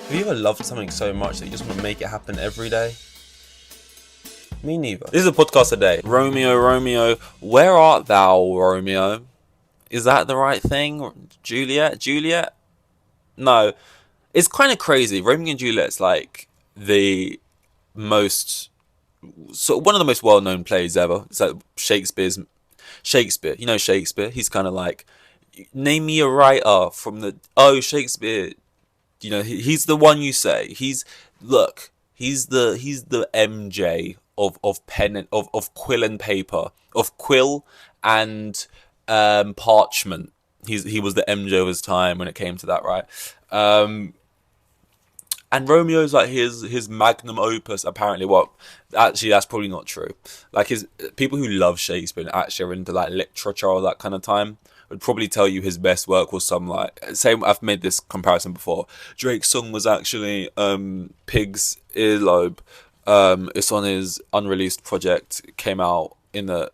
Have you ever loved something so much that you just want to make it happen every day? Me neither. This is a podcast today. Romeo, Romeo, where art thou, Romeo? Is that the right thing? Juliet? Juliet? No. It's kind of crazy. Romeo and Juliet's like the most... So one of the most well-known plays ever. It's like Shakespeare. You know Shakespeare? He's kind of like... Name me a writer from the... Oh, Shakespeare... You know, he's the one you say. He's the MJ of pen and of quill and paper, of quill and parchment. He was the MJ of his time when it came to that, right? And Romeo's like his magnum opus. Apparently, actually that's probably not true. Like his people who love Shakespeare and actually are into like literature or that kind of time would probably tell you his best work was some like same. I've made this comparison before. Drake's song was actually Pig's Earlobe. It's on his unreleased project. It came out in the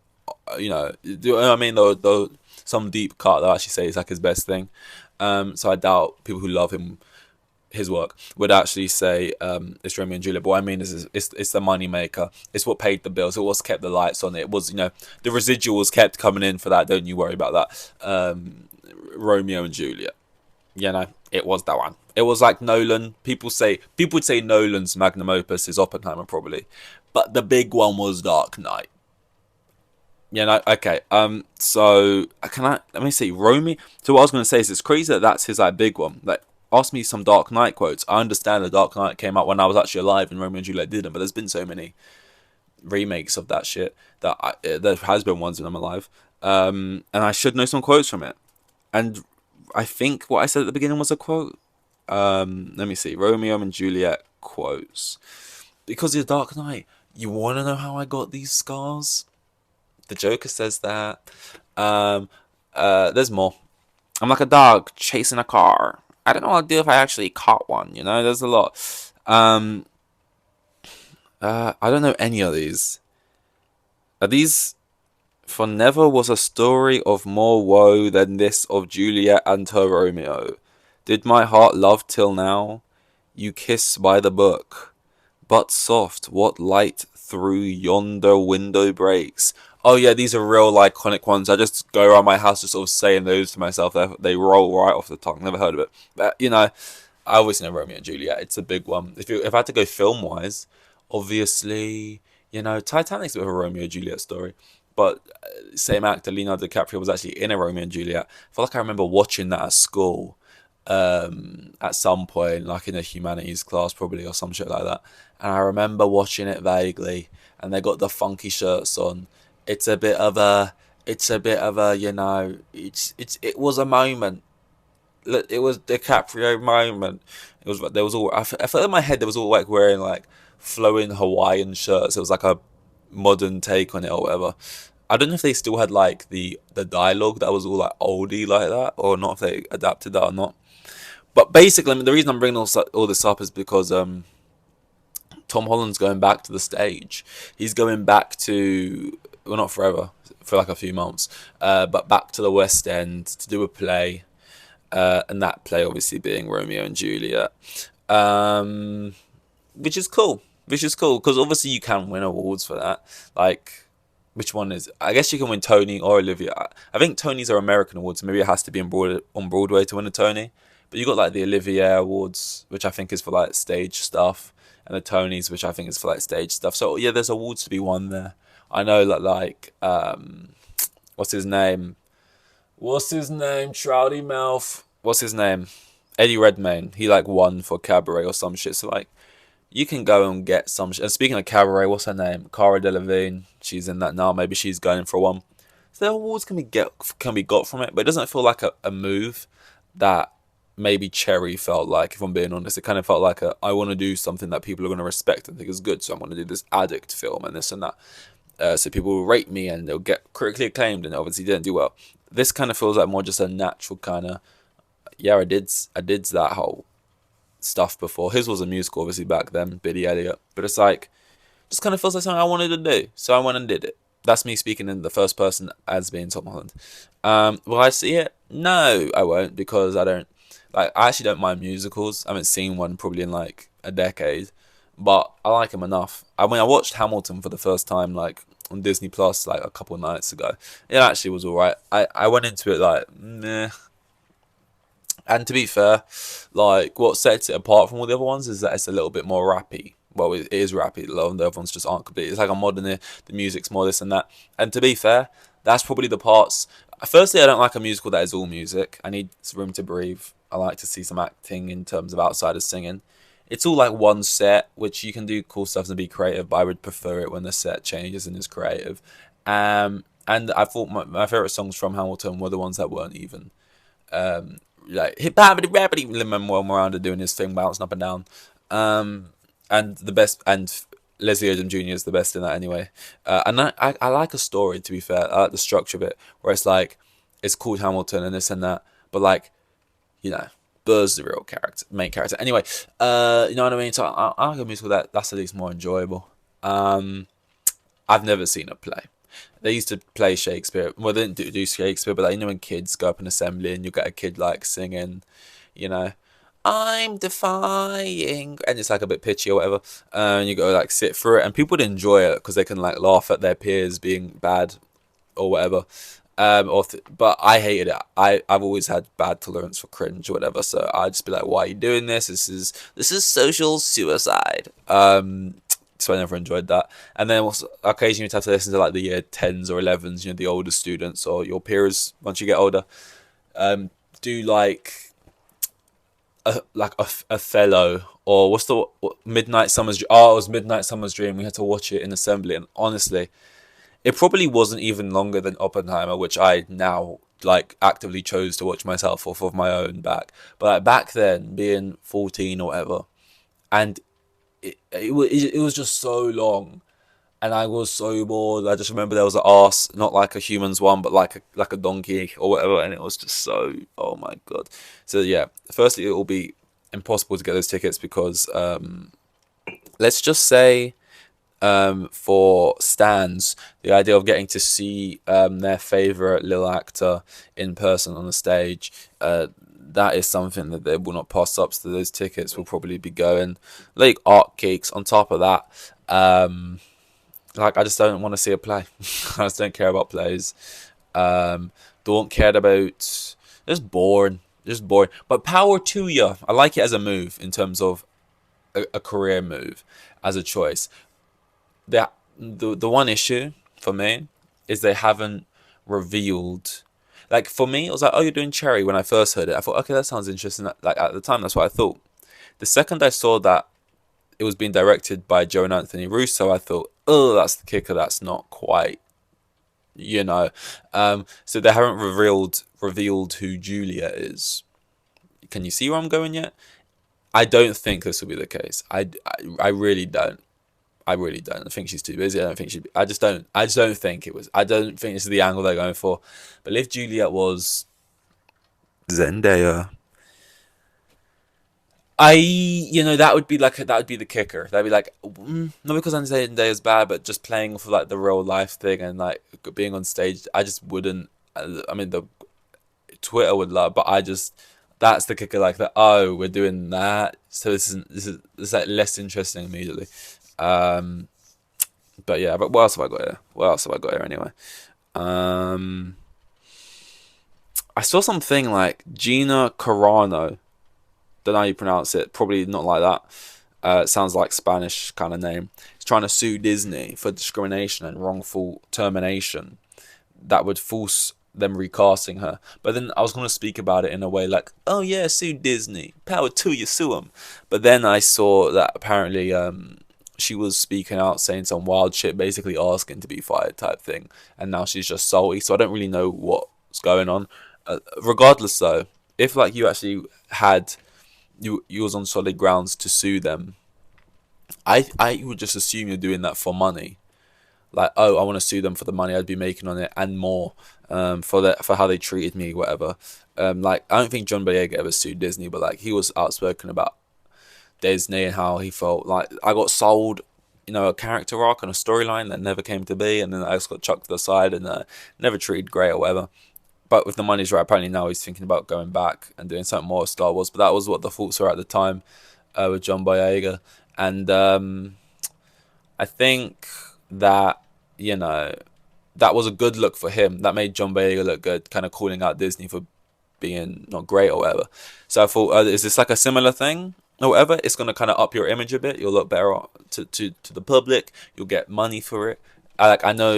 I mean though some deep cut that actually say it's like his best thing. So I doubt people who love his work would actually say it's Romeo and Juliet. But what I mean is it's the money maker. It's what paid the bills. It was kept the lights on. It was the residuals kept coming in for that. Don't you worry about that. Romeo and Juliet. It was that one. It was like Nolan. People would say Nolan's magnum opus is Oppenheimer probably, but the big one was Dark Knight. Okay. So let me see Romeo. So what I was going to say is it's crazy that's his like big one. Like, ask me some Dark Knight quotes. I understand the Dark Knight came out when I was actually alive and Romeo and Juliet didn't, but there's been so many remakes of that shit that there has been ones when I'm alive. And I should know some quotes from it. And I think what I said at the beginning was a quote. Let me see. Romeo and Juliet quotes. Because of the Dark Knight, you want to know how I got these scars? The Joker says that. There's more. I'm like a dog chasing a car. I don't know what I'll do if I actually caught one, there's a lot. I don't know any of these. Are these... For never was a story of more woe than this of Juliet and her Romeo. Did my heart love till now? You kiss by the book. But soft, what light through yonder window breaks? Oh yeah, these are real iconic ones. I just go around my house just sort of saying those to myself. They roll right off the tongue. Never heard of it. But, I always know Romeo and Juliet. It's a big one. If I had to go film-wise, obviously, Titanic's a bit of a Romeo and Juliet story. But same actor, Leonardo DiCaprio, was actually in a Romeo and Juliet. I feel like I remember watching that at school at some point, like in a humanities class probably or some shit like that. And I remember watching it vaguely. And they got the funky shirts on. It was a moment. It was DiCaprio moment. I felt in my head there was all like wearing like flowing Hawaiian shirts. It was like a modern take on it or whatever. I don't know if they still had like the dialogue that was all like oldie like that or not, if they adapted that or not. But basically, the reason I'm bringing all this up is because Tom Holland's going back to the stage. He's going back to... Well, not forever, for like a few months, but back to the West End to do a play, and that play obviously being Romeo and Juliet, which is cool. Because obviously you can win awards for that. Like, which one is? I guess you can win Tony or Olivia. I think Tonys are American awards, so maybe it has to be on Broadway to win a Tony. But you got like the Olivier Awards, which I think is for like stage stuff, and the Tonys, which I think is for like stage stuff. So yeah, there's awards to be won there. I know that like what's his name? Trouty mouth. What's his name? Eddie Redmayne. He like won for Cabaret or some shit. So like you can go and get some shit. And speaking of Cabaret, what's her name? Cara Delevingne. She's in that now. Maybe she's going for one. So the awards can be got from it, but it doesn't feel like a move that maybe Cherry felt like, if I'm being honest. It kind of felt like I want to do something that people are going to respect and think is good. So I'm going to do this addict film and this and that. So people will rate me and they'll get critically acclaimed, and obviously didn't do well. This kind of feels like more just a natural kind of, I did that whole stuff before. His was a musical, obviously, back then, Billy Elliot. But it's like, just kind of feels like something I wanted to do. So I went and did it. That's me speaking in the first person as being Tom Holland. Will I see it? No, I won't, because I don't Like, I actually don't mind musicals. I haven't seen one probably in like a decade, but I like them enough. I mean, I watched Hamilton for the first time like on Disney Plus like a couple of nights ago. It actually was alright. I went into it like meh. And to be fair, like what sets it apart from all the other ones is that it's a little bit more rappy. Well, it is rappy. A lot of the other ones just aren't complete. It's like a modern. The music's more this and that. And to be fair, that's probably the parts. Firstly, I don't like a musical that is all music. I need room to breathe. I like to see some acting in terms of outsiders singing. It's all like one set, which you can do cool stuff and be creative, but I would prefer it when the set changes and is creative. And I thought my favorite songs from Hamilton were the ones that weren't even. Like hip babbity babbity Lin-Manuel Miranda doing his thing, bouncing up and down. And the best, and Leslie Odom Jr. is the best in that anyway. And I like a story, to be fair. I like the structure of it, where it's like it's called Hamilton and this and that, but like, you know, Burr's the real character, main character. Anyway, you know what I mean. So I like a musical that's at least more enjoyable. I've never seen a play. They used to play Shakespeare. Well, they didn't do Shakespeare, but like, you know when kids go up in assembly and you get a kid like singing, you know, I'm defying, and it's like a bit pitchy or whatever, and you go like sit through it, and people would enjoy it because they can like laugh at their peers being bad or whatever. But I hated it. I've always had bad tolerance for cringe or whatever, so I'd just be like, why are you doing this? This is social suicide. So I never enjoyed that. And then also, occasionally you'd have to listen to like the year 10s or 11s, you know, the older students or your peers once you get older, do like Othello, or Midnight Summer's Dream. Oh, it was Midnight Summer's Dream. We had to watch it in assembly, and honestly, it probably wasn't even longer than Oppenheimer, which I now like actively chose to watch myself off of my own back. But like, back then, being 14 or whatever, and it was just so long, and I was so bored. I just remember there was an arse, not like a human's one, but like a donkey or whatever, and it was just so, oh my god. So yeah, firstly, it will be impossible to get those tickets because let's just say for stands, the idea of getting to see their favorite little actor in person on the stage, that is something that they will not pass up. So those tickets will probably be going. Like art cakes on top of that. Like I just don't want to see a play. I just don't care about plays. Don't care about. Just boring. Just boring. But power to you. I like it as a move in terms of a career move, as a choice. The one issue for me is they haven't revealed. Like for me, it was like, oh, you're doing Cherry. When I first heard it, I thought, okay, that sounds interesting. Like at the time, that's what I thought. The second I saw that it was being directed by Joe and Anthony Russo, I thought, oh, that's the kicker. That's not quite, you know. So they haven't revealed who Julia is. Can you see where I'm going yet? I don't think this will be the case. I really don't. I really don't. I think she's too busy. I don't think she. I just don't. I just don't think it was. I don't think this is the angle they're going for. But if Juliet was Zendaya, that would be the kicker. That'd be like, not because Zendaya is bad, but just playing for like the real life thing and like being on stage. I just wouldn't. I mean, the Twitter would love, but that's the kicker. Like that. Oh, we're doing that. So this is like less interesting immediately. But yeah, but what else have I got here? What else have I got here anyway? I saw something like Gina Carano. Don't know how you pronounce it. Probably not like that. It sounds like Spanish kind of name. He's trying to sue Disney for discrimination and wrongful termination that would force them recasting her. But then I was going to speak about it in a way like, oh yeah, sue Disney. Power to you, sue them. But then I saw that apparently she was speaking out saying some wild shit, basically asking to be fired type thing. And now she's just salty. So I don't really know what's going on. Regardless though, if like you actually had, you was on solid grounds to sue them, I would just assume you're doing that for money. Like, oh, I want to sue them for the money I'd be making on it and more, for how they treated me, whatever. Like, I don't think John Boyega ever sued Disney, but like he was outspoken about Disney and how he felt like I got sold, a character arc and a storyline that never came to be, and then I just got chucked to the side and never treated great or whatever. but if the money's right, apparently now he's thinking about going back and doing something more with Star Wars. But that was what the thoughts were at the time with John Boyega. And I think that, you know, that was a good look for him. That made John Boyega look good, kind of calling out Disney for being not great or whatever. So I thought, is this like a similar thing or whatever? It's going to kind of up your image a bit. You'll look better to the public. You'll get money for it. I know,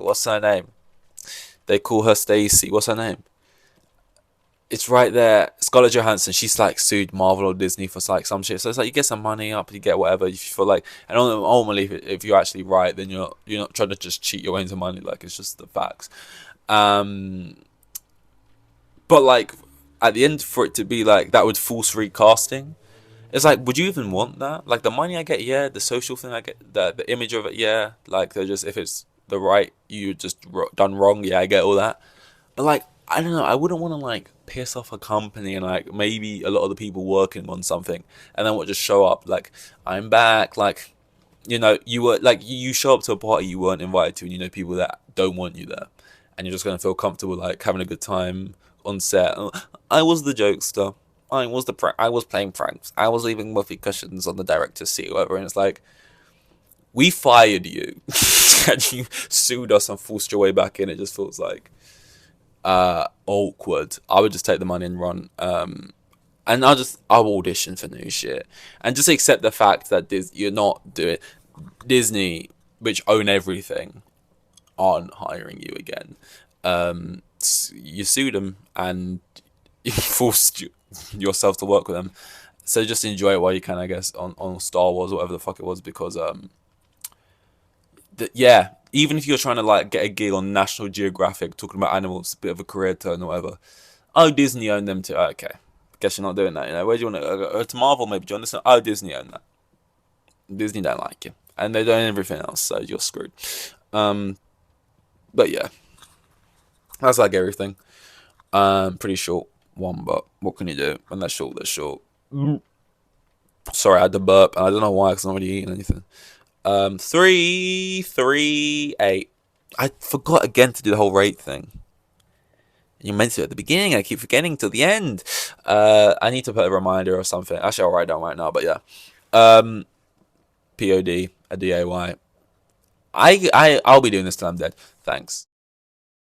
what's her name? They call her Stacy. What's her name? It's right there. Scarlett Johansson. She's like sued Marvel or Disney for like some shit. So it's like you get some money up, you get whatever if you feel like. And ultimately, if you're actually right, then you're not trying to just cheat your way into money. Like it's just the facts. But like at the end, for it to be like that would force recasting. It's like, would you even want that? Like the money I get, yeah. The social thing I get, the image of it, yeah. Like they're just, if it's the right, you just done wrong, yeah. I get all that. But like, I don't know. I wouldn't want to like piss off a company and like maybe a lot of the people working on something, and then what just show up like I'm back. Like, you know, you were like you show up to a party you weren't invited to, and you know people that don't want you there, and you're just gonna feel comfortable like having a good time on set. I was the jokester. I was playing pranks. I was leaving whoopee cushions on the director's seat or whatever. And it's like, we fired you and you sued us and forced your way back in. It just feels like awkward. I would just take the money and run. And I'll audition for new shit and just accept the fact that you're not doing Disney, which own everything, aren't hiring you again. You sued them and you forced yourself to work with them. So just enjoy it while you can, I guess, on Star Wars or whatever the fuck it was, because yeah, even if you're trying to like get a gig on National Geographic talking about animals, a bit of a career turn or whatever. Oh, Disney owned them too. Okay, guess you're not doing that. You know, where do you want to go? To Marvel maybe? Do you understand? Oh, Disney owned that. Disney don't like you, and they don't everything else, so you're screwed. But yeah, that's like everything. Pretty short one, but what can you do? When that's short, that's short. Sorry, I had to burp, and I don't know why, because I'm not really eating anything. 3, 3, 8. I forgot again to do the whole rate thing. You meant to at the beginning, I keep forgetting till the end. I need to put a reminder or something. Actually, I'll write down right now, but yeah. POD, a DAY. I'll be doing this till I'm dead. Thanks.